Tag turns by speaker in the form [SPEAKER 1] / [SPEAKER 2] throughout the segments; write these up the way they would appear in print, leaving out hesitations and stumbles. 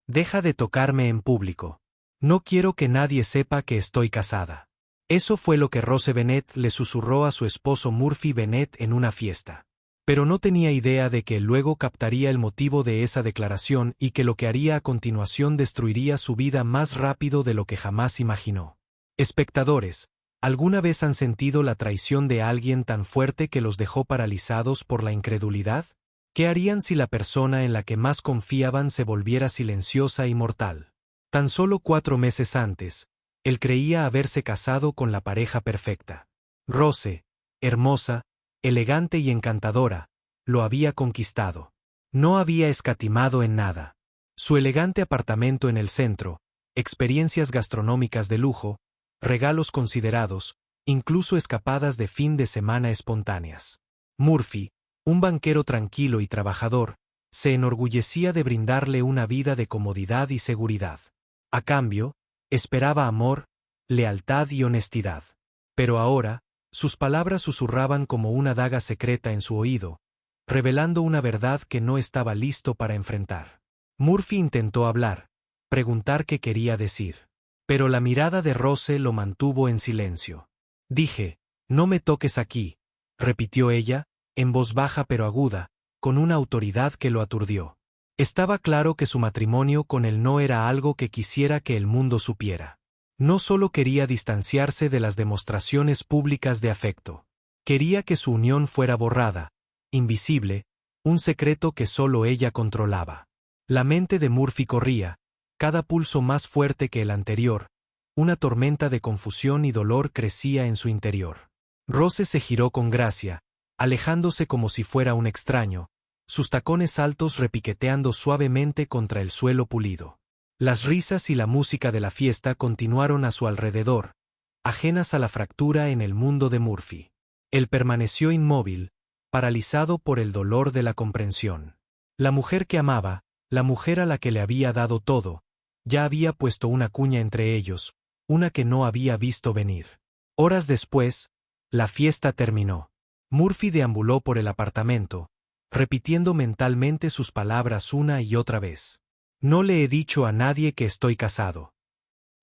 [SPEAKER 1] Deja de tocarme en público. No quiero que nadie sepa que estoy casada. Eso fue lo que Rose Bennett le susurró a su esposo Murphy Bennett en una fiesta. Pero no tenía idea de que luego captaría el motivo de esa declaración y que lo que haría a continuación destruiría su vida más rápido de lo que jamás imaginó. Espectadores, ¿alguna vez han sentido la traición de alguien tan fuerte que los dejó paralizados por la incredulidad? ¿Qué harían si la persona en la que más confiaban se volviera silenciosa y mortal? Tan solo 4 meses antes, él creía haberse casado con la pareja perfecta. Rose, hermosa, elegante y encantadora, lo había conquistado. No había escatimado en nada. Su elegante apartamento en el centro, experiencias gastronómicas de lujo, regalos considerados, incluso escapadas de fin de semana espontáneas. Murphy, un banquero tranquilo y trabajador, se enorgullecía de brindarle una vida de comodidad y seguridad. A cambio, esperaba amor, lealtad y honestidad. Pero ahora, sus palabras susurraban como una daga secreta en su oído, revelando una verdad que no estaba listo para enfrentar. Murphy intentó hablar, preguntar qué quería decir. Pero la mirada de Rose lo mantuvo en silencio. Dije, no me toques aquí, repitió ella, en voz baja pero aguda, con una autoridad que lo aturdió. Estaba claro que su matrimonio con él no era algo que quisiera que el mundo supiera. No solo quería distanciarse de las demostraciones públicas de afecto. Quería que su unión fuera borrada, invisible, un secreto que solo ella controlaba. La mente de Murphy corría, cada pulso más fuerte que el anterior, una tormenta de confusión y dolor crecía en su interior. Rose se giró con gracia, alejándose como si fuera un extraño, sus tacones altos repiqueteando suavemente contra el suelo pulido. Las risas y la música de la fiesta continuaron a su alrededor, ajenas a la fractura en el mundo de Murphy. Él permaneció inmóvil, paralizado por el dolor de la comprensión. La mujer que amaba, la mujer a la que le había dado todo, ya había puesto una cuña entre ellos, una que no había visto venir. Horas después, la fiesta terminó. Murphy deambuló por el apartamento, repitiendo mentalmente sus palabras una y otra vez. No le he dicho a nadie que estoy casado.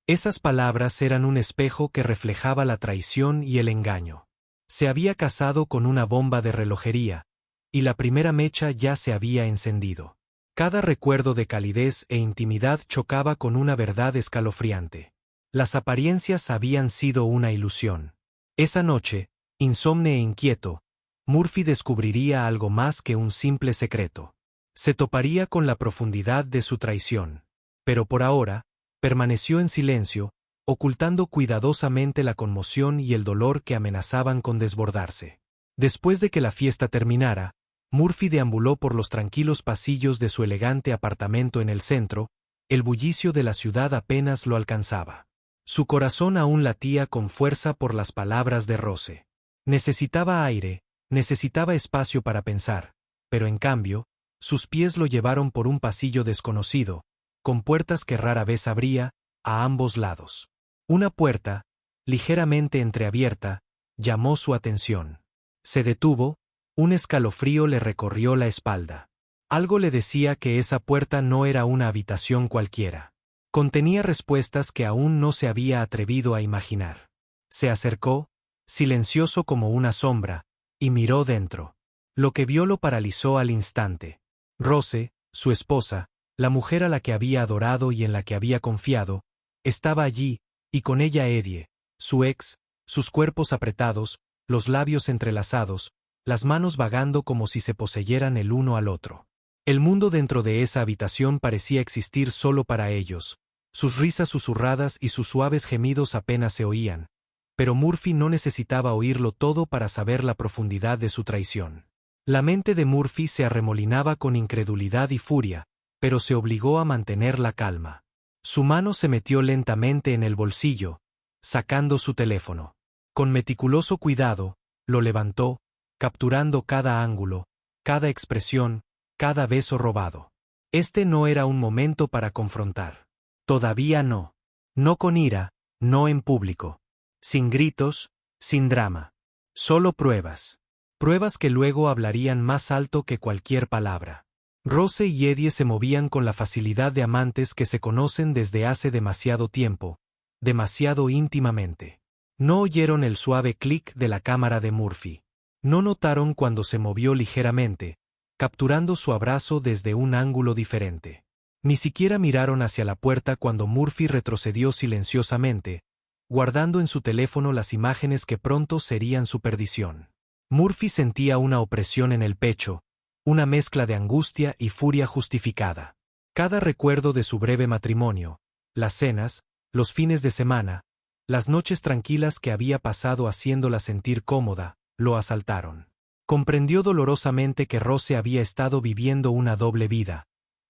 [SPEAKER 1] Esas palabras eran un espejo que reflejaba la traición y el engaño. Se había casado con una bomba de relojería, y la primera mecha ya se había encendido. Cada recuerdo de calidez e intimidad chocaba con una verdad escalofriante. Las apariencias habían sido una ilusión. Esa noche, insomne e inquieto, Murphy descubriría algo más que un simple secreto. Se toparía con la profundidad de su traición. Pero por ahora, permaneció en silencio, ocultando cuidadosamente la conmoción y el dolor que amenazaban con desbordarse. Después de que la fiesta terminara, Murphy deambuló por los tranquilos pasillos de su elegante apartamento en el centro, el bullicio de la ciudad apenas lo alcanzaba. Su corazón aún latía con fuerza por las palabras de Rose. Necesitaba aire, necesitaba espacio para pensar, pero en cambio, sus pies lo llevaron por un pasillo desconocido, con puertas que rara vez abría, a ambos lados. Una puerta, ligeramente entreabierta, llamó su atención. Se detuvo, un escalofrío le recorrió la espalda. Algo le decía que esa puerta no era una habitación cualquiera. Contenía respuestas que aún no se había atrevido a imaginar. Se acercó, silencioso como una sombra, y miró dentro. Lo que vio lo paralizó al instante. Rose, su esposa, la mujer a la que había adorado y en la que había confiado, estaba allí, y con ella Eddie, su ex, sus cuerpos apretados, los labios entrelazados, las manos vagando como si se poseyeran el uno al otro. El mundo dentro de esa habitación parecía existir solo para ellos, sus risas susurradas y sus suaves gemidos apenas se oían, pero Murphy no necesitaba oírlo todo para saber la profundidad de su traición. La mente de Murphy se arremolinaba con incredulidad y furia, pero se obligó a mantener la calma. Su mano se metió lentamente en el bolsillo, sacando su teléfono. Con meticuloso cuidado, lo levantó, capturando cada ángulo, cada expresión, cada beso robado. Este no era un momento para confrontar. Todavía no. No con ira, no en público. Sin gritos, sin drama. Solo pruebas. Pruebas que luego hablarían más alto que cualquier palabra. Rose y Eddie se movían con la facilidad de amantes que se conocen desde hace demasiado tiempo, demasiado íntimamente. No oyeron el suave clic de la cámara de Murphy. No notaron cuando se movió ligeramente, capturando su abrazo desde un ángulo diferente. Ni siquiera miraron hacia la puerta cuando Murphy retrocedió silenciosamente, guardando en su teléfono las imágenes que pronto serían su perdición. Murphy sentía una opresión en el pecho, una mezcla de angustia y furia justificada. Cada recuerdo de su breve matrimonio, las cenas, los fines de semana, las noches tranquilas que había pasado haciéndola sentir cómoda, lo asaltaron. Comprendió dolorosamente que Rose había estado viviendo una doble vida,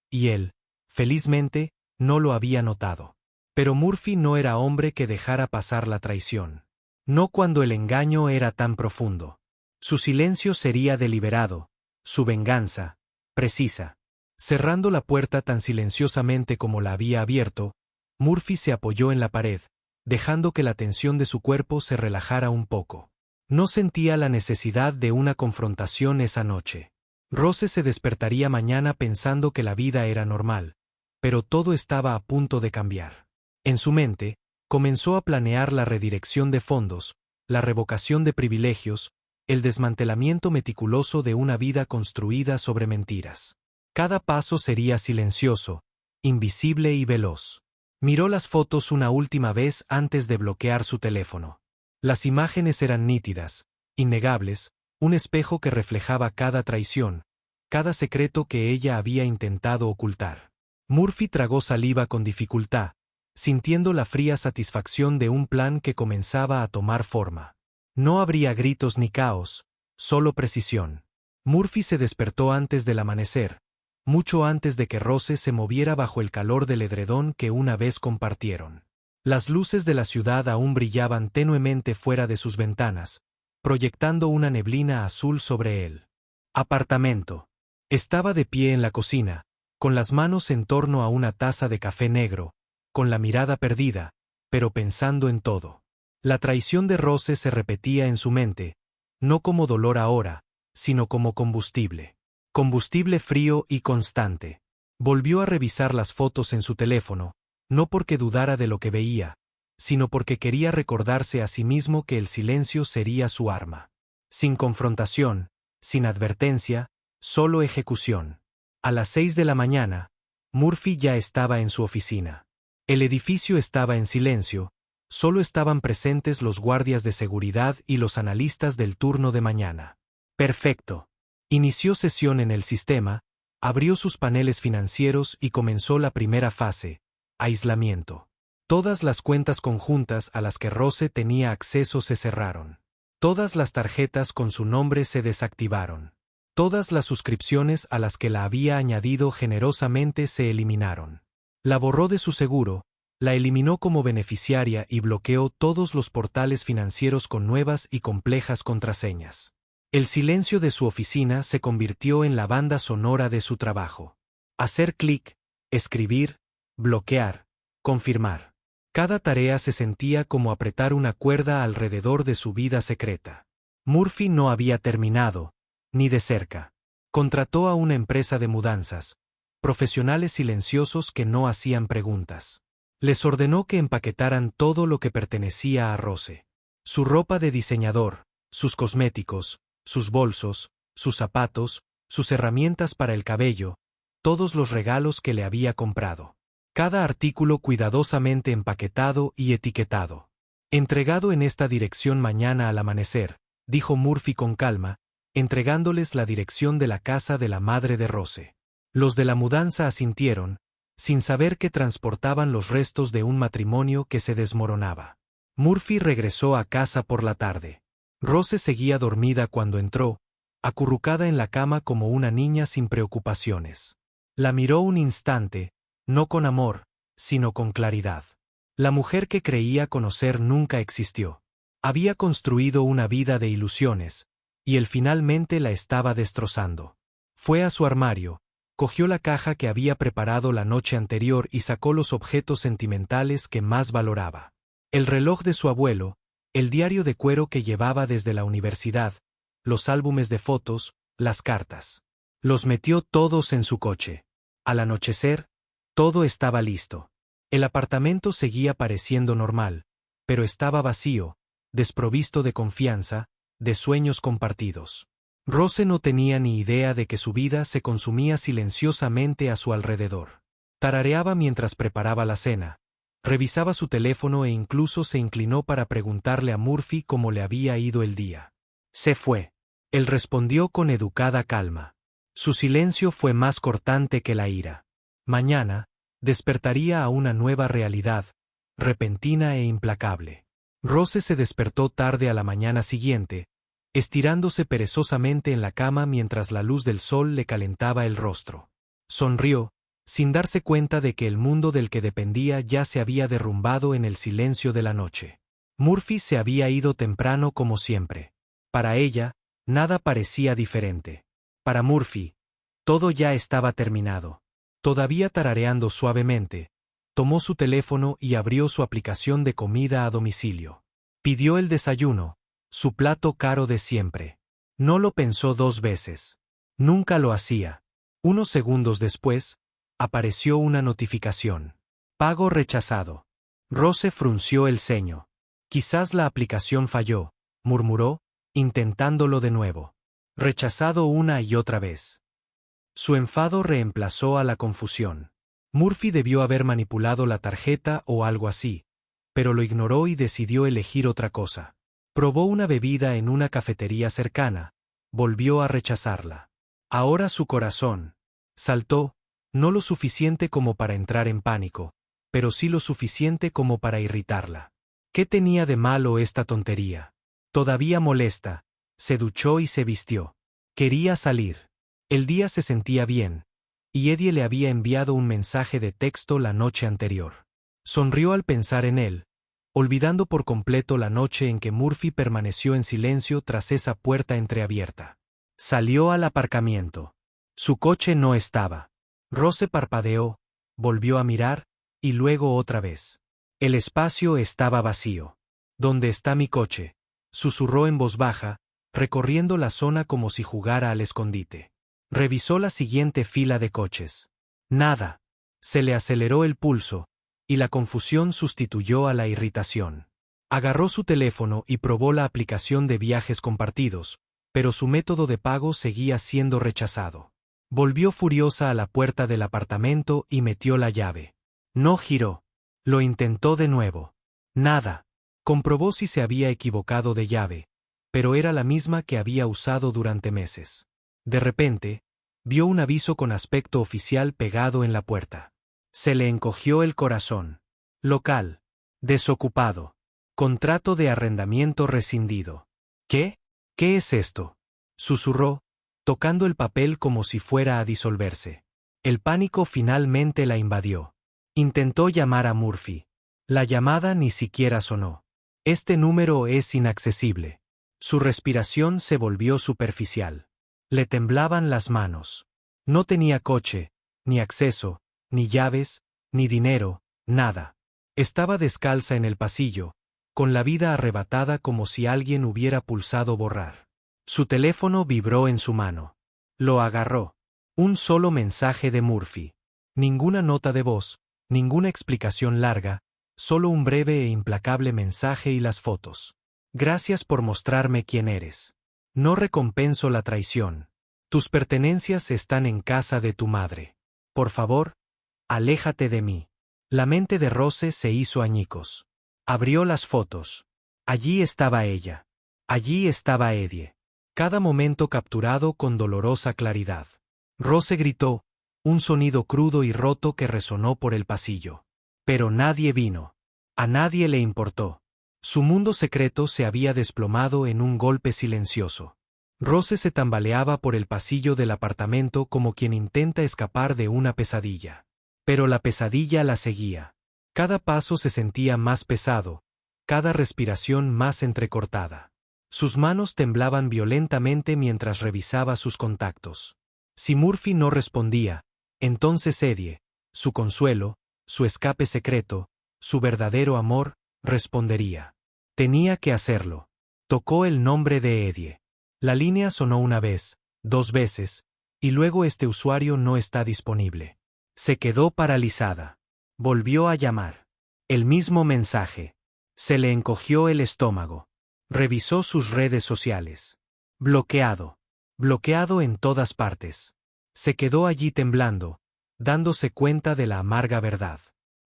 [SPEAKER 1] y él, felizmente, no lo había notado. Pero Murphy no era hombre que dejara pasar la traición. No cuando el engaño era tan profundo. Su silencio sería deliberado, su venganza, precisa. Cerrando la puerta tan silenciosamente como la había abierto, Murphy se apoyó en la pared, dejando que la tensión de su cuerpo se relajara un poco. No sentía la necesidad de una confrontación esa noche. Rose se despertaría mañana pensando que la vida era normal, pero todo estaba a punto de cambiar. En su mente, comenzó a planear la redirección de fondos, la revocación de privilegios, el desmantelamiento meticuloso de una vida construida sobre mentiras. Cada paso sería silencioso, invisible y veloz. Miró las fotos una última vez antes de bloquear su teléfono. Las imágenes eran nítidas, innegables, un espejo que reflejaba cada traición, cada secreto que ella había intentado ocultar. Murphy tragó saliva con dificultad, sintiendo la fría satisfacción de un plan que comenzaba a tomar forma. No habría gritos ni caos, solo precisión. Murphy se despertó antes del amanecer, mucho antes de que Rose se moviera bajo el calor del edredón que una vez compartieron. Las luces de la ciudad aún brillaban tenuemente fuera de sus ventanas, proyectando una neblina azul sobre él. Apartamento. Estaba de pie en la cocina, con las manos en torno a una taza de café negro, con la mirada perdida, pero pensando en todo. La traición de Rose se repetía en su mente, no como dolor ahora, sino como combustible. Combustible frío y constante. Volvió a revisar las fotos en su teléfono, no porque dudara de lo que veía, sino porque quería recordarse a sí mismo que el silencio sería su arma. Sin confrontación, sin advertencia, solo ejecución. A las 6 de la mañana, Murphy ya estaba en su oficina. El edificio estaba en silencio, solo estaban presentes los guardias de seguridad y los analistas del turno de mañana. Perfecto. Inició sesión en el sistema, abrió sus paneles financieros y comenzó la primera fase, aislamiento. Todas las cuentas conjuntas a las que Rose tenía acceso se cerraron. Todas las tarjetas con su nombre se desactivaron. Todas las suscripciones a las que la había añadido generosamente se eliminaron. La borró de su seguro, la eliminó como beneficiaria y bloqueó todos los portales financieros con nuevas y complejas contraseñas. El silencio de su oficina se convirtió en la banda sonora de su trabajo. Hacer clic, escribir, bloquear, confirmar. Cada tarea se sentía como apretar una cuerda alrededor de su vida secreta. Murphy no había terminado, ni de cerca. Contrató a una empresa de mudanzas, profesionales silenciosos que no hacían preguntas. Les ordenó que empaquetaran todo lo que pertenecía a Rose. Su ropa de diseñador, sus cosméticos, sus bolsos, sus zapatos, sus herramientas para el cabello, todos los regalos que le había comprado. Cada artículo cuidadosamente empaquetado y etiquetado. Entregado en esta dirección mañana al amanecer, dijo Murphy con calma, entregándoles la dirección de la casa de la madre de Rose. Los de la mudanza asintieron, sin saber que transportaban los restos de un matrimonio que se desmoronaba. Murphy regresó a casa por la tarde. Rose seguía dormida cuando entró, acurrucada en la cama como una niña sin preocupaciones. La miró un instante, no con amor, sino con claridad. La mujer que creía conocer nunca existió. Había construido una vida de ilusiones, y él finalmente la estaba destrozando. Fue a su armario, cogió la caja que había preparado la noche anterior y sacó los objetos sentimentales que más valoraba. El reloj de su abuelo, el diario de cuero que llevaba desde la universidad, los álbumes de fotos, las cartas. Los metió todos en su coche. Al anochecer, todo estaba listo. El apartamento seguía pareciendo normal, pero estaba vacío, desprovisto de confianza, de sueños compartidos. Rose no tenía ni idea de que su vida se consumía silenciosamente a su alrededor. Tarareaba mientras preparaba la cena, revisaba su teléfono e incluso se inclinó para preguntarle a Murphy cómo le había ido el día. Se fue. Él respondió con educada calma. Su silencio fue más cortante que la ira. Mañana, despertaría a una nueva realidad, repentina e implacable. Rose se despertó tarde a la mañana siguiente, estirándose perezosamente en la cama mientras la luz del sol le calentaba el rostro. Sonrió, sin darse cuenta de que el mundo del que dependía ya se había derrumbado en el silencio de la noche. Murphy se había ido temprano como siempre. Para ella, nada parecía diferente. Para Murphy, todo ya estaba terminado. Todavía tarareando suavemente, tomó su teléfono y abrió su aplicación de comida a domicilio. Pidió el desayuno, su plato caro de siempre. No lo pensó 2 veces. Nunca lo hacía. Unos segundos después, apareció una notificación. Pago rechazado. Rose frunció el ceño. Quizás la aplicación falló, murmuró, intentándolo de nuevo. Rechazado una y otra vez. Su enfado reemplazó a la confusión. Murphy debió haber manipulado la tarjeta o algo así, pero lo ignoró y decidió elegir otra cosa. Probó una bebida en una cafetería cercana, volvió a rechazarla. Ahora su corazón saltó, no lo suficiente como para entrar en pánico, pero sí lo suficiente como para irritarla. ¿Qué tenía de malo esta tontería? Todavía molesta, se duchó y se vistió. Quería salir. El día se sentía bien, y Eddie le había enviado un mensaje de texto la noche anterior. Sonrió al pensar en él, olvidando por completo la noche en que Murphy permaneció en silencio tras esa puerta entreabierta. Salió al aparcamiento. Su coche no estaba. Rose parpadeó, volvió a mirar, y luego otra vez. El espacio estaba vacío. ¿Dónde está mi coche?, susurró en voz baja, recorriendo la zona como si jugara al escondite. Revisó la siguiente fila de coches. Nada. Se le aceleró el pulso, y la confusión sustituyó a la irritación. Agarró su teléfono y probó la aplicación de viajes compartidos, pero su método de pago seguía siendo rechazado. Volvió furiosa a la puerta del apartamento y metió la llave. No giró. Lo intentó de nuevo. Nada. Comprobó si se había equivocado de llave, pero era la misma que había usado durante meses. De repente, vio un aviso con aspecto oficial pegado en la puerta. Se le encogió el corazón. Local. Desocupado. Contrato de arrendamiento rescindido. ¿Qué? ¿Qué es esto?, susurró, tocando el papel como si fuera a disolverse. El pánico finalmente la invadió. Intentó llamar a Murphy. La llamada ni siquiera sonó. Este número es inaccesible. Su respiración se volvió superficial. Le temblaban las manos. No tenía coche, ni acceso, ni llaves, ni dinero, nada. Estaba descalza en el pasillo, con la vida arrebatada como si alguien hubiera pulsado borrar. Su teléfono vibró en su mano. Lo agarró. Un solo mensaje de Murphy. Ninguna nota de voz, ninguna explicación larga, solo un breve e implacable mensaje y las fotos. Gracias por mostrarme quién eres. No recompenso la traición. Tus pertenencias están en casa de tu madre. Por favor, aléjate de mí. La mente de Rose se hizo añicos. Abrió las fotos. Allí estaba ella. Allí estaba Eddie. Cada momento capturado con dolorosa claridad. Rose gritó, un sonido crudo y roto que resonó por el pasillo. Pero nadie vino. A nadie le importó. Su mundo secreto se había desplomado en un golpe silencioso. Rose se tambaleaba por el pasillo del apartamento como quien intenta escapar de una pesadilla. Pero la pesadilla la seguía. Cada paso se sentía más pesado, cada respiración más entrecortada. Sus manos temblaban violentamente mientras revisaba sus contactos. Si Murphy no respondía, entonces Eddie, su consuelo, su escape secreto, su verdadero amor, respondería. Tenía que hacerlo. Tocó el nombre de Eddie. La línea sonó una vez, 2 veces, y luego este usuario no está disponible. Se quedó paralizada. Volvió a llamar. El mismo mensaje. Se le encogió el estómago. Revisó sus redes sociales. Bloqueado. Bloqueado en todas partes. Se quedó allí temblando, dándose cuenta de la amarga verdad.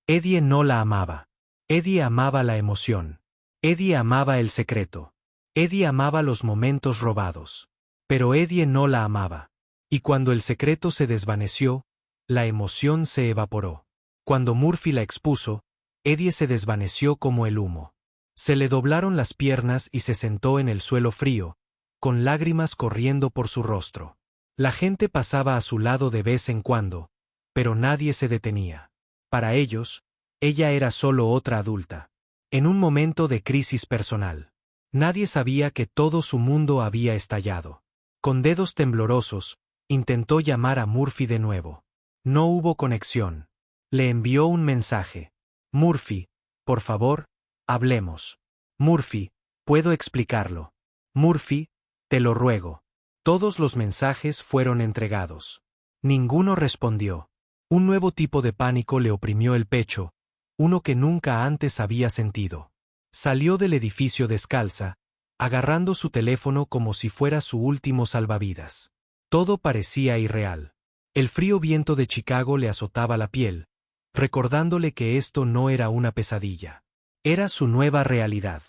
[SPEAKER 1] Eddie no la amaba. Eddie amaba la emoción. Eddie amaba el secreto. Eddie amaba los momentos robados. Pero Eddie no la amaba. Y cuando el secreto se desvaneció, la emoción se evaporó. Cuando Murphy la expuso, Eddie se desvaneció como el humo. Se le doblaron las piernas y se sentó en el suelo frío, con lágrimas corriendo por su rostro. La gente pasaba a su lado de vez en cuando, pero nadie se detenía. Para ellos, ella era solo otra adulta. En un momento de crisis personal. Nadie sabía que todo su mundo había estallado. Con dedos temblorosos, intentó llamar a Murphy de nuevo. No hubo conexión. Le envió un mensaje. Murphy, por favor, hablemos. Murphy, puedo explicarlo. Murphy, te lo ruego. Todos los mensajes fueron entregados. Ninguno respondió. Un nuevo tipo de pánico le oprimió el pecho, uno que nunca antes había sentido. Salió del edificio descalza, agarrando su teléfono como si fuera su último salvavidas. Todo parecía irreal. El frío viento de Chicago le azotaba la piel, recordándole que esto no era una pesadilla. Era su nueva realidad.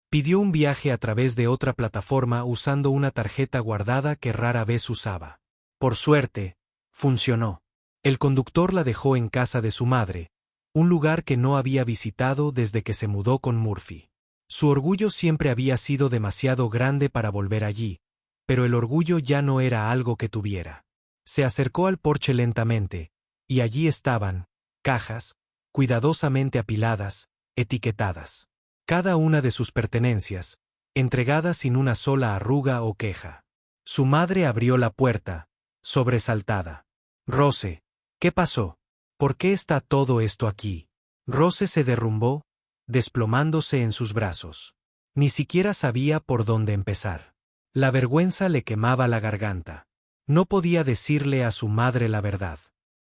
[SPEAKER 1] Pidió un viaje a través de otra plataforma usando una tarjeta guardada que rara vez usaba. Por suerte, funcionó. El conductor la dejó en casa de su madre, un lugar que no había visitado desde que se mudó con Murphy. Su orgullo siempre había sido demasiado grande para volver allí, pero el orgullo ya no era algo que tuviera. Se acercó al porche lentamente, y allí estaban, cajas, cuidadosamente apiladas, etiquetadas. Cada una de sus pertenencias, entregadas sin una sola arruga o queja. Su madre abrió la puerta, sobresaltada. Rose, ¿qué pasó? ¿Por qué está todo esto aquí? Rose se derrumbó, desplomándose en sus brazos. Ni siquiera sabía por dónde empezar. La vergüenza le quemaba la garganta. No podía decirle a su madre la verdad.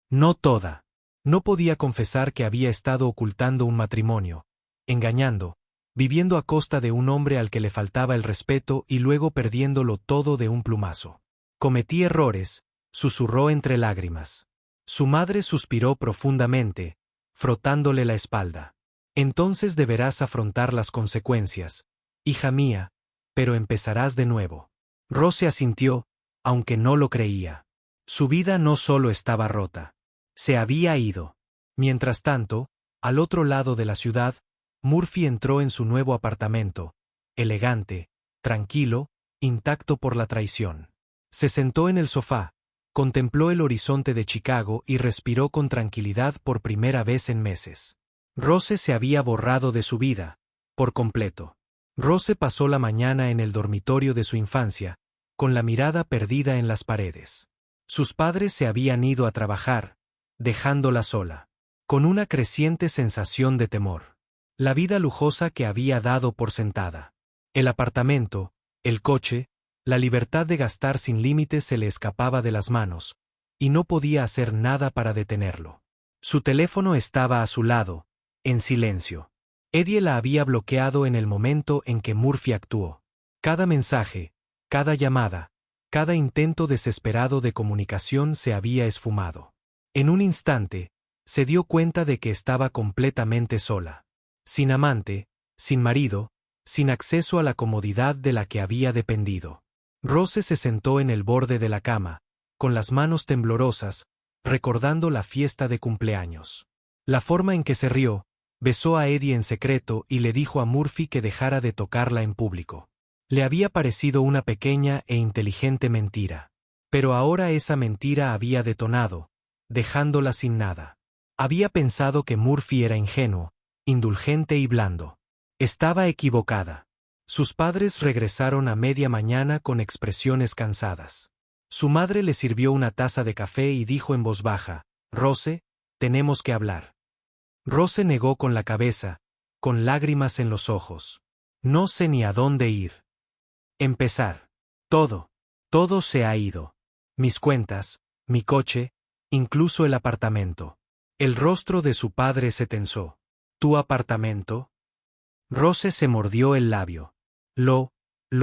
[SPEAKER 1] No toda. No podía confesar que había estado ocultando un matrimonio, engañando, viviendo a costa de un hombre al que le faltaba el respeto y luego perdiéndolo todo de un plumazo. Cometí errores, susurró entre lágrimas. Su madre suspiró profundamente, frotándole la espalda. Entonces deberás afrontar las consecuencias, hija mía, pero empezarás de nuevo. Rose asintió, aunque no lo creía. Su vida no solo estaba rota. Se había ido. Mientras tanto, al otro lado de la ciudad, Murphy entró en su nuevo apartamento, elegante, tranquilo, intacto por la traición. Se sentó en el sofá, contempló el horizonte de Chicago y respiró con tranquilidad por primera vez en meses. Rose se había borrado de su vida, por completo. Rose pasó la mañana en el dormitorio de su infancia, con la mirada perdida en las paredes. Sus padres se habían ido a trabajar, dejándola sola, con una creciente sensación de temor. La vida lujosa que había dado por sentada. El apartamento, el coche, la libertad de gastar sin límites se le escapaba de las manos, y no podía hacer nada para detenerlo. Su teléfono estaba a su lado, en silencio. Eddie la había bloqueado en el momento en que Murphy actuó. Cada mensaje, cada llamada, cada intento desesperado de comunicación se había esfumado. En un instante, se dio cuenta de que estaba completamente sola. Sin amante, sin marido, sin acceso a la comodidad de la que había dependido. Rose se sentó en el borde de la cama, con las manos temblorosas, recordando la fiesta de cumpleaños. La forma en que se rió, besó a Eddie en secreto y le dijo a Murphy que dejara de tocarla en público. Le había parecido una pequeña e inteligente mentira. Pero ahora esa mentira había detonado, dejándola sin nada. Había pensado que Murphy era ingenuo, indulgente y blando. Estaba equivocada. Sus padres regresaron a media mañana con expresiones cansadas. Su madre le sirvió una taza de café y dijo en voz baja, «Rose, tenemos que hablar». Rose negó con la cabeza, con lágrimas en los ojos. «No sé ni a dónde ir. Empezar. Todo se ha ido. Mis cuentas, mi coche, incluso el apartamento. El rostro de su padre se tensó. ¿Tu apartamento? Rose se mordió el labio. Lo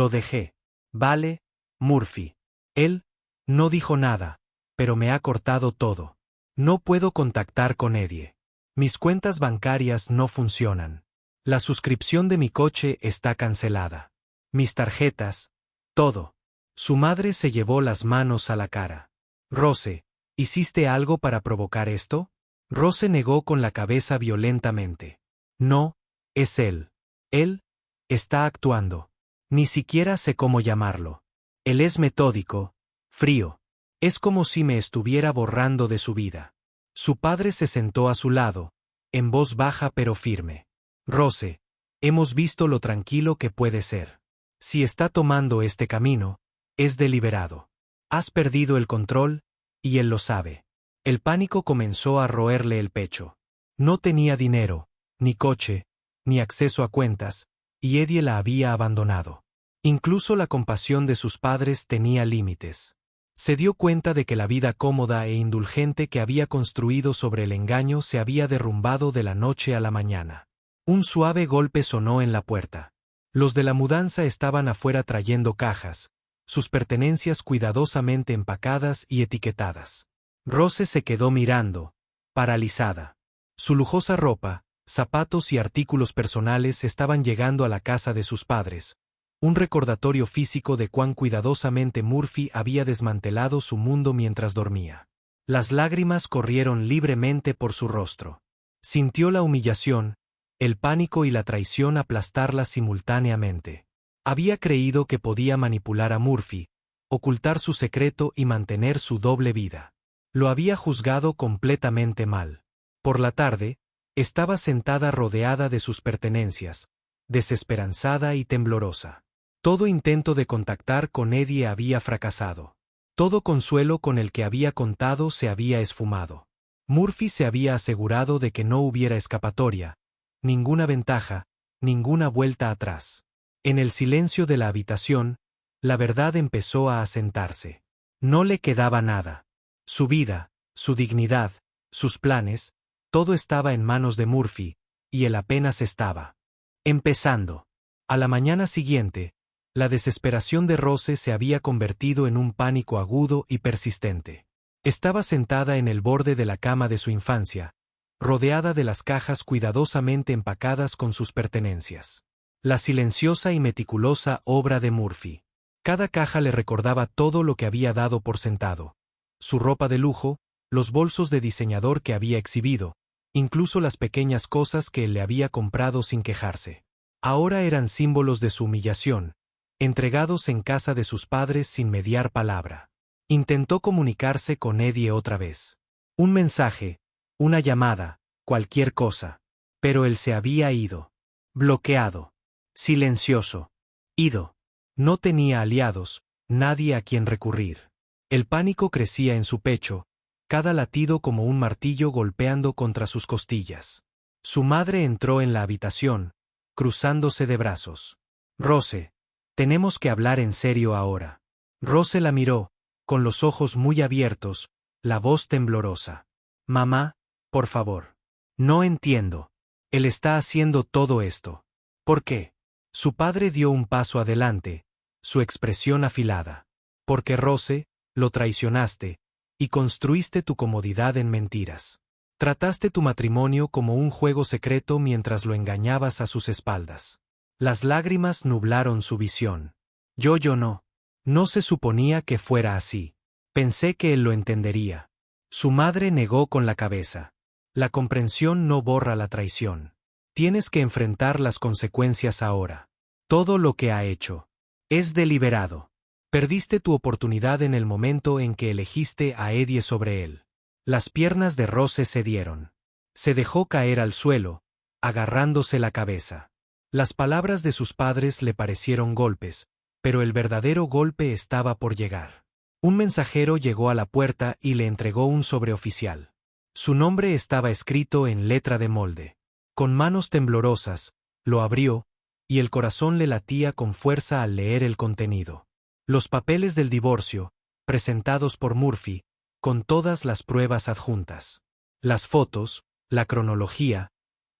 [SPEAKER 1] dejé. Vale, Murphy. Él no dijo nada, pero me ha cortado todo. No puedo contactar con Eddie. Mis cuentas bancarias no funcionan. La suscripción de mi coche está cancelada. Mis tarjetas, todo. Su madre se llevó las manos a la cara. Rose, ¿hiciste algo para provocar esto? Rose negó con la cabeza violentamente. No, es él. Él está actuando. Ni siquiera sé cómo llamarlo. Él es metódico, frío. Es como si me estuviera borrando de su vida. Su padre se sentó a su lado, en voz baja pero firme. Rose, hemos visto lo tranquilo que puede ser. Si está tomando este camino, es deliberado. Has perdido el control, y él lo sabe. El pánico comenzó a roerle el pecho. No tenía dinero, ni coche, ni acceso a cuentas, y Eddie la había abandonado. Incluso la compasión de sus padres tenía límites. Se dio cuenta de que la vida cómoda e indulgente que había construido sobre el engaño se había derrumbado de la noche a la mañana. Un suave golpe sonó en la puerta. Los de la mudanza estaban afuera trayendo cajas, sus pertenencias cuidadosamente empacadas y etiquetadas. Rose se quedó mirando, paralizada. Su lujosa ropa, zapatos y artículos personales estaban llegando a la casa de sus padres, un recordatorio físico de cuán cuidadosamente Murphy había desmantelado su mundo mientras dormía. Las lágrimas corrieron libremente por su rostro. Sintió la humillación, el pánico y la traición aplastarla simultáneamente. Había creído que podía manipular a Murphy, ocultar su secreto y mantener su doble vida. Lo había juzgado completamente mal. Por la tarde, estaba sentada rodeada de sus pertenencias, desesperanzada y temblorosa. Todo intento de contactar con Eddie había fracasado. Todo consuelo con el que había contado se había esfumado. Murphy se había asegurado de que no hubiera escapatoria, ninguna ventaja, ninguna vuelta atrás. En el silencio de la habitación, la verdad empezó a asentarse. No le quedaba nada. Su vida, su dignidad, sus planes, todo estaba en manos de Murphy, y él apenas estaba empezando. A la mañana siguiente, la desesperación de Rose se había convertido en un pánico agudo y persistente. Estaba sentada en el borde de la cama de su infancia, rodeada de las cajas cuidadosamente empacadas con sus pertenencias. La silenciosa y meticulosa obra de Murphy. Cada caja le recordaba todo lo que había dado por sentado. Su ropa de lujo, los bolsos de diseñador que había exhibido, incluso las pequeñas cosas que él le había comprado sin quejarse. Ahora eran símbolos de su humillación, entregados en casa de sus padres sin mediar palabra. Intentó comunicarse con Eddie otra vez. Un mensaje, una llamada, cualquier cosa. Pero él se había ido. Bloqueado. Silencioso. Ido. No tenía aliados, nadie a quien recurrir. El pánico crecía en su pecho, cada latido como un martillo golpeando contra sus costillas. Su madre entró en la habitación, cruzándose de brazos. Rose, tenemos que hablar en serio ahora. Rose la miró, con los ojos muy abiertos, la voz temblorosa. Mamá, por favor. No entiendo. Él está haciendo todo esto. ¿Por qué? Su padre dio un paso adelante, su expresión afilada. Porque Rose, lo traicionaste, y construiste tu comodidad en mentiras. Trataste tu matrimonio como un juego secreto mientras lo engañabas a sus espaldas. Las lágrimas nublaron su visión. Yo no. No se suponía que fuera así. Pensé que él lo entendería. Su madre negó con la cabeza. La comprensión no borra la traición. Tienes que enfrentar las consecuencias ahora. Todo lo que ha hecho es deliberado. Perdiste tu oportunidad en el momento en que elegiste a Eddie sobre él. Las piernas de Rose cedieron. Se dejó caer al suelo, agarrándose la cabeza. Las palabras de sus padres le parecieron golpes, pero el verdadero golpe estaba por llegar. Un mensajero llegó a la puerta y le entregó un sobreoficial. Su nombre estaba escrito en letra de molde. Con manos temblorosas, lo abrió, y el corazón le latía con fuerza al leer el contenido. Los papeles del divorcio, presentados por Murphy, con todas las pruebas adjuntas. Las fotos, la cronología,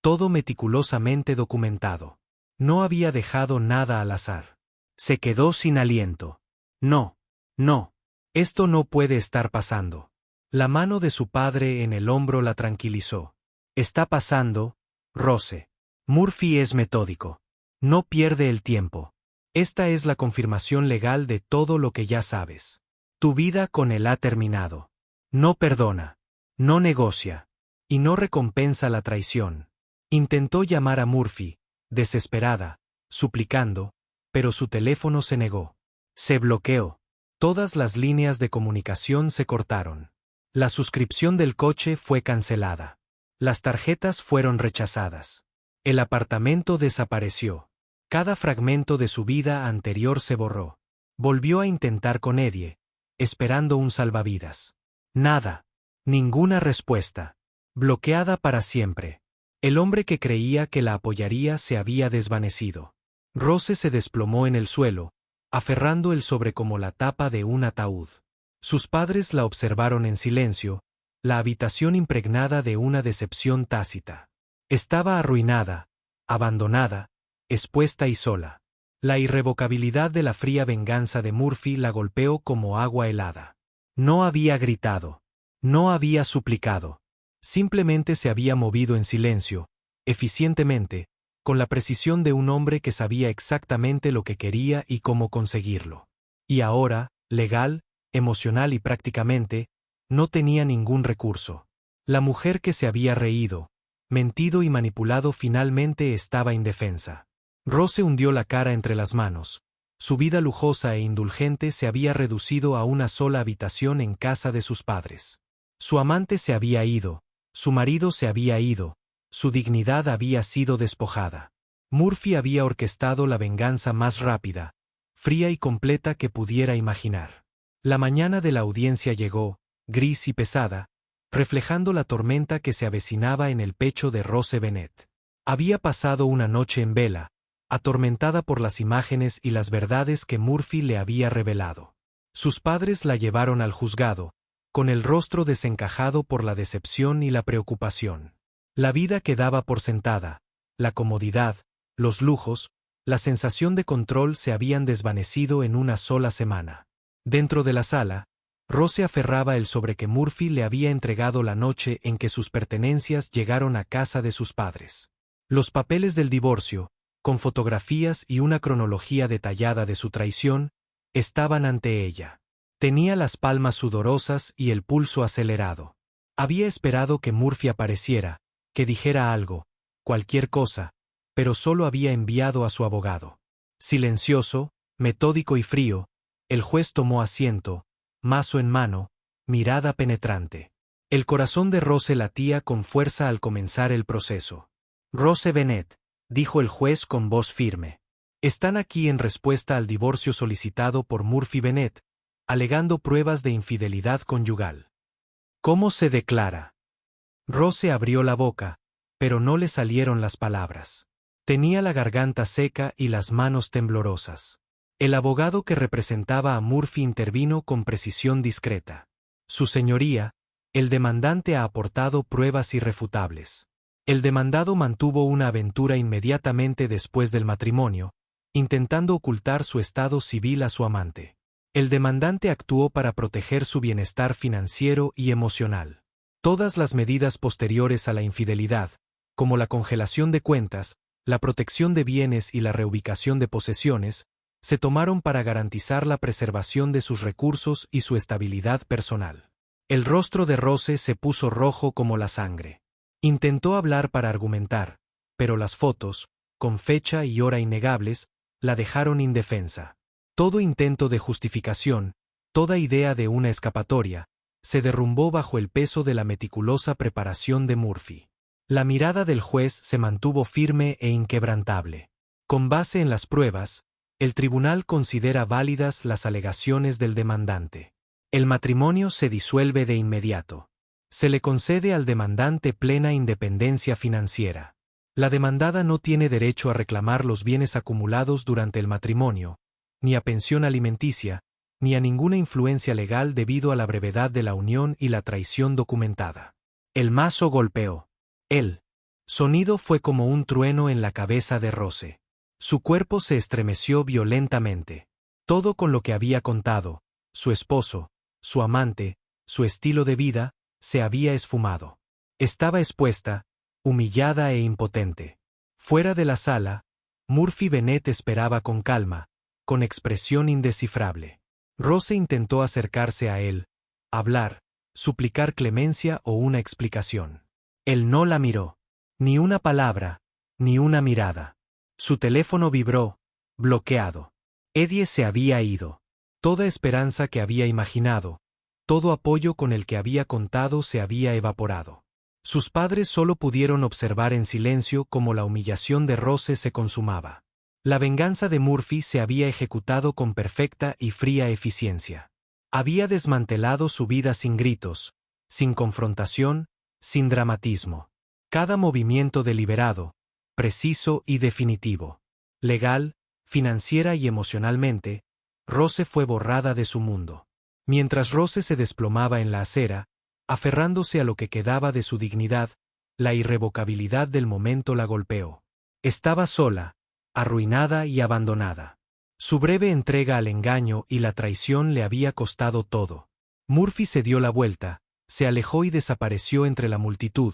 [SPEAKER 1] todo meticulosamente documentado. No había dejado nada al azar. Se quedó sin aliento. No, no. Esto no puede estar pasando. La mano de su padre en el hombro la tranquilizó. Está pasando, Rose. Murphy es metódico. No pierde el tiempo. Esta es la confirmación legal de todo lo que ya sabes. Tu vida con él ha terminado. No perdona. No negocia. Y no recompensa la traición. Intentó llamar a Murphy, desesperada, suplicando, pero su teléfono se negó. Se bloqueó. Todas las líneas de comunicación se cortaron. La suscripción del coche fue cancelada. Las tarjetas fueron rechazadas. El apartamento desapareció. Cada fragmento de su vida anterior se borró. Volvió a intentar con Eddie, esperando un salvavidas. Nada. Ninguna respuesta. Bloqueada para siempre. El hombre que creía que la apoyaría se había desvanecido. Rose se desplomó en el suelo, aferrando el sobre como la tapa de un ataúd. Sus padres la observaron en silencio, la habitación impregnada de una decepción tácita. Estaba arruinada, abandonada, expuesta y sola. La irrevocabilidad de la fría venganza de Murphy la golpeó como agua helada. No había gritado. No había suplicado. Simplemente se había movido en silencio, eficientemente, con la precisión de un hombre que sabía exactamente lo que quería y cómo conseguirlo. Y ahora, legal, emocional y prácticamente, no tenía ningún recurso. La mujer que se había reído, mentido y manipulado finalmente estaba indefensa. Rose hundió la cara entre las manos. Su vida lujosa e indulgente se había reducido a una sola habitación en casa de sus padres. Su amante se había ido, su marido se había ido, su dignidad había sido despojada. Murphy había orquestado la venganza más rápida, fría y completa que pudiera imaginar. La mañana de la audiencia llegó, gris y pesada, reflejando la tormenta que se avecinaba en el pecho de Rose Bennett. Había pasado una noche en vela, atormentada por las imágenes y las verdades que Murphy le había revelado. Sus padres la llevaron al juzgado, con el rostro desencajado por la decepción y la preocupación. La vida que daba por sentada, la comodidad, los lujos, la sensación de control se habían desvanecido en una sola semana. Dentro de la sala, Rose aferraba el sobre que Murphy le había entregado la noche en que sus pertenencias llegaron a casa de sus padres. Los papeles del divorcio, con fotografías y una cronología detallada de su traición, estaban ante ella. Tenía las palmas sudorosas y el pulso acelerado. Había esperado que Murphy apareciera, que dijera algo, cualquier cosa, pero solo había enviado a su abogado. Silencioso, metódico y frío, el juez tomó asiento, mazo en mano, mirada penetrante. El corazón de Rose latía con fuerza al comenzar el proceso. Rose Bennett, dijo el juez con voz firme. Están aquí en respuesta al divorcio solicitado por Murphy Bennett, alegando pruebas de infidelidad conyugal. ¿Cómo se declara? Rose abrió la boca, pero no le salieron las palabras. Tenía la garganta seca y las manos temblorosas. El abogado que representaba a Murphy intervino con precisión discreta. Su señoría, el demandante ha aportado pruebas irrefutables. El demandado mantuvo una aventura inmediatamente después del matrimonio, intentando ocultar su estado civil a su amante. El demandante actuó para proteger su bienestar financiero y emocional. Todas las medidas posteriores a la infidelidad, como la congelación de cuentas, la protección de bienes y la reubicación de posesiones, se tomaron para garantizar la preservación de sus recursos y su estabilidad personal. El rostro de Rose se puso rojo como la sangre. Intentó hablar para argumentar, pero las fotos, con fecha y hora innegables, la dejaron indefensa. Todo intento de justificación, toda idea de una escapatoria, se derrumbó bajo el peso de la meticulosa preparación de Murphy. La mirada del juez se mantuvo firme e inquebrantable. Con base en las pruebas, el tribunal considera válidas las alegaciones del demandante. El matrimonio se disuelve de inmediato. Se le concede al demandante plena independencia financiera. La demandada no tiene derecho a reclamar los bienes acumulados durante el matrimonio, ni a pensión alimenticia, ni a ninguna influencia legal debido a la brevedad de la unión y la traición documentada. El mazo golpeó. El sonido fue como un trueno en la cabeza de Rose. Su cuerpo se estremeció violentamente. Todo con lo que había contado, su esposo, su amante, su estilo de vida, se había esfumado. Estaba expuesta, humillada e impotente. Fuera de la sala, Murphy Bennett esperaba con calma, con expresión indescifrable. Rose intentó acercarse a él, hablar, suplicar clemencia o una explicación. Él no la miró. Ni una palabra, ni una mirada. Su teléfono vibró, bloqueado. Eddie se había ido. Toda esperanza que había imaginado, todo apoyo con el que había contado se había evaporado. Sus padres solo pudieron observar en silencio cómo la humillación de Rose se consumaba. La venganza de Murphy se había ejecutado con perfecta y fría eficiencia. Había desmantelado su vida sin gritos, sin confrontación, sin dramatismo. Cada movimiento deliberado, preciso y definitivo. Legal, financiera y emocionalmente, Rose fue borrada de su mundo. Mientras Rose se desplomaba en la acera, aferrándose a lo que quedaba de su dignidad, la irrevocabilidad del momento la golpeó. Estaba sola, arruinada y abandonada. Su breve entrega al engaño y la traición le había costado todo. Murphy se dio la vuelta, se alejó y desapareció entre la multitud,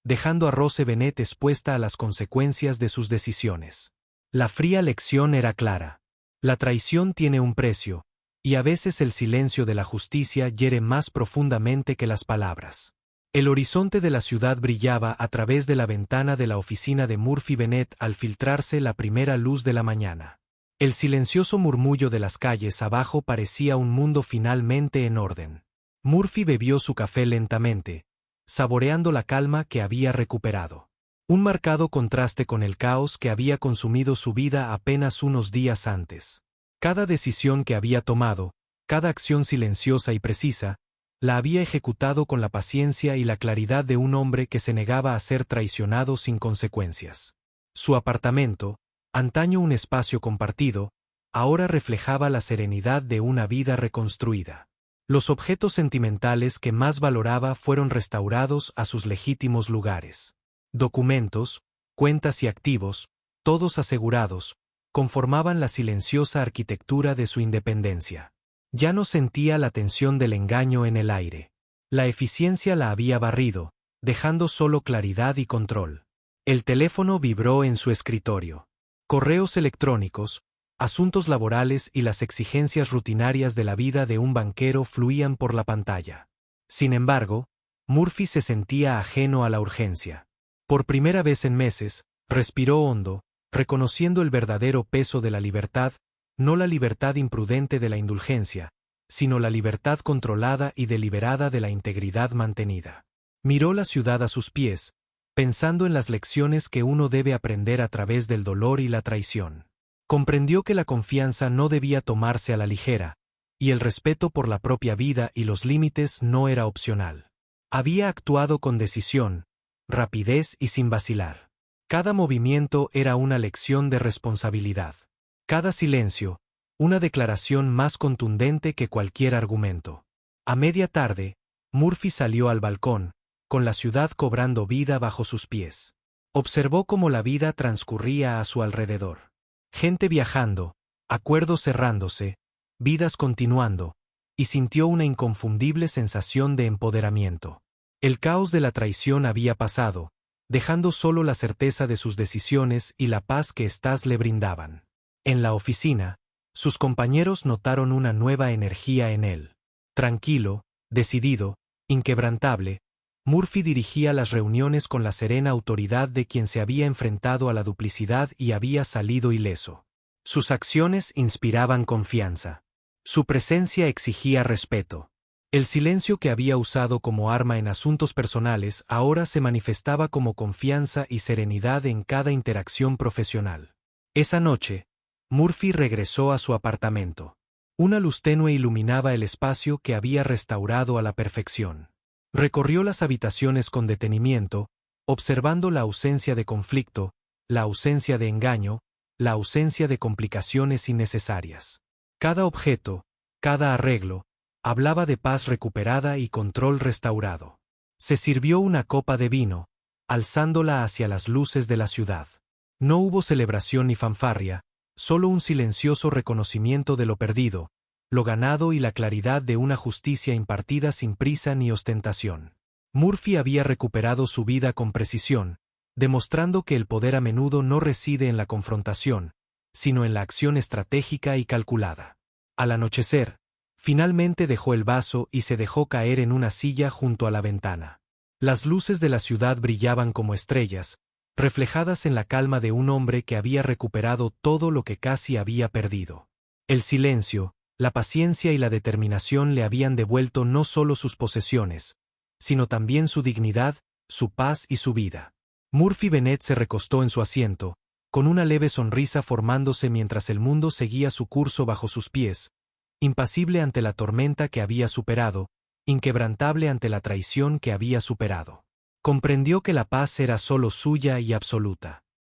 [SPEAKER 1] dejando a Rose Bennett expuesta a las consecuencias de sus decisiones. La fría lección era clara. La traición tiene un precio, y a veces el silencio de la justicia hiere más profundamente que las palabras. El horizonte de la ciudad brillaba a través de la ventana de la oficina de Murphy Bennett al filtrarse la primera luz de la mañana. El silencioso murmullo de las calles abajo parecía un mundo finalmente en orden. Murphy bebió su café lentamente, saboreando la calma que había recuperado. Un marcado contraste con el caos que había consumido su vida apenas unos días antes. Cada decisión que había tomado, cada acción silenciosa y precisa, la había ejecutado con la paciencia y la claridad de un hombre que se negaba a ser traicionado sin consecuencias. Su apartamento, antaño un espacio compartido, ahora reflejaba la serenidad de una vida reconstruida. Los objetos sentimentales que más valoraba fueron restaurados a sus legítimos lugares. Documentos, cuentas y activos, todos asegurados, conformaban la silenciosa arquitectura de su independencia. Ya no sentía la tensión del engaño en el aire. La eficiencia la había barrido, dejando solo claridad y control. El teléfono vibró en su escritorio. Correos electrónicos, asuntos laborales y las exigencias rutinarias de la vida de un banquero fluían por la pantalla. Sin embargo, Murphy se sentía ajeno a la urgencia. Por primera vez en meses, respiró hondo, reconociendo el verdadero peso de la libertad, no la libertad imprudente de la indulgencia, sino la libertad controlada y deliberada de la integridad mantenida. Miró la ciudad a sus pies, pensando en las lecciones que uno debe aprender a través del dolor y la traición. Comprendió que la confianza no debía tomarse a la ligera, y el respeto por la propia vida y los límites no era opcional. Había actuado con decisión, rapidez y sin vacilar. Cada movimiento era una lección de responsabilidad. Cada silencio, una declaración más contundente que cualquier argumento. A media tarde, Murphy salió al balcón, con la ciudad cobrando vida bajo sus pies. Observó cómo la vida transcurría a su alrededor. Gente viajando, acuerdos cerrándose, vidas continuando, y sintió una inconfundible sensación de empoderamiento. El caos de la traición había pasado, dejando solo la certeza de sus decisiones y la paz que éstas le brindaban. En la oficina, sus compañeros notaron una nueva energía en él. Tranquilo, decidido, inquebrantable, Murphy dirigía las reuniones con la serena autoridad de quien se había enfrentado a la duplicidad y había salido ileso. Sus acciones inspiraban confianza. Su presencia exigía respeto. El silencio que había usado como arma en asuntos personales ahora se manifestaba como confianza y serenidad en cada interacción profesional. Esa noche, Murphy regresó a su apartamento. Una luz tenue iluminaba el espacio que había restaurado a la perfección. Recorrió las habitaciones con detenimiento, observando la ausencia de conflicto, la ausencia de engaño, la ausencia de complicaciones innecesarias. Cada objeto, Cada arreglo hablaba de paz recuperada y control restaurado. Se sirvió una copa de vino, alzándola hacia las luces de la ciudad. No hubo celebración ni fanfarria, solo un silencioso reconocimiento de lo perdido, lo ganado y la claridad de una justicia impartida sin prisa ni ostentación. Murphy había recuperado su vida con precisión, demostrando que el poder a menudo no reside en la confrontación, sino en la acción estratégica y calculada. Al anochecer, finalmente dejó el vaso y se dejó caer en una silla junto a la ventana. Las luces de la ciudad brillaban como estrellas, reflejadas en la calma de un hombre que había recuperado todo lo que casi había perdido. El silencio, la paciencia y la determinación le habían devuelto no solo sus posesiones, sino también su dignidad, su paz y su vida. Murphy Bennett se recostó en su asiento, con una leve sonrisa formándose mientras el mundo seguía su curso bajo sus pies, impasible ante la tormenta que había superado, inquebrantable ante la traición que había superado. Comprendió que la paz era solo suya y absoluta.